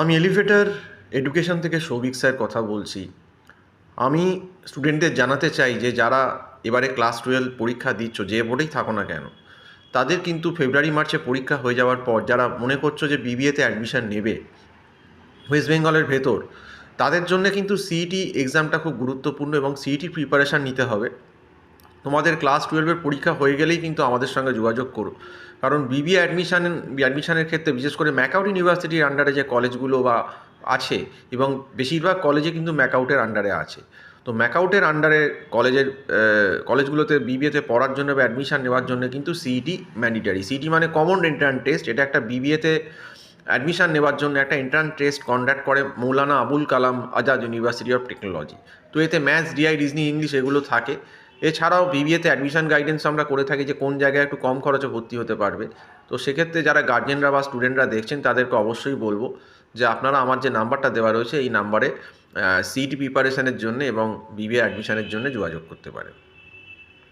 আমি elevator education থেকে Souvik sir কথা বলছি। আমি স্টুডেন্টদের জানাতে চাই যে যারা এবারে ক্লাস 12 পরীক্ষা দিচ্ছ, যে বোর্ডেই থাকো না কেন, তাদের কিন্তু ফেব্রুয়ারি মার্চে পরীক্ষা হয়ে যাওয়ার পর যারা মনে করছো যে বিবিএতে অ্যাডমিশন নেবে ওয়েস্ট বেঙ্গলের ভেতর, তাদের জন্য কিন্তু সিইটি এক্সামটা খুব গুরুত্বপূর্ণ এবং সিইটি প্রিপারেশান নিতে হবে। তোমাদের ক্লাস 12-এর পরীক্ষা হয়ে গেলেই কিন্তু আমাদের সঙ্গে যোগাযোগ করো, কারণ বিবিএ অ্যাডমিশনের ক্ষেত্রে বিশেষ করে ম্যাকআউট ইউনিভার্সিটির আন্ডারে যে কলেজগুলো বা আছে, এবং বেশিরভাগ কলেজে কিন্তু ম্যাকআউটের আন্ডারে আছে। তো ম্যাকআউটের আন্ডারে কলেজগুলোতে বিবিএতে পড়ার জন্য বা অ্যাডমিশান নেওয়ার জন্য কিন্তু সিইটি ম্যান্ডেটারি। সিইটি মানে কমন এন্ট্রান্স টেস্ট। এটা একটা বিবিএতে অ্যাডমিশান নেওয়ার জন্য একটা এন্ট্রান্স টেস্ট কন্ডাক্ট করে Maulana Abul Kalam Azad university of technology. তো এতে ম্যাথস, ডিআই, রিজনিং, ইংলিশ এগুলো থাকে। এছাড়াও বিবিএতে অ্যাডমিশন গাইডেন্স আমরা করে থাকি যে কোন জায়গায় একটু কম খরচে ভর্তি হতে পারবে। তো সেক্ষেত্রে যারা গার্জেনরা বা স্টুডেন্টরা দেখছেন তাদেরকে অবশ্যই বলবো যে আপনারা আমার যে নাম্বারটা দেওয়া রয়েছে এই নাম্বারে সিইটি প্রিপারেশনের জন্য এবং বিবিএ অ্যাডমিশনের জন্য যোগাযোগ করতে পারেন।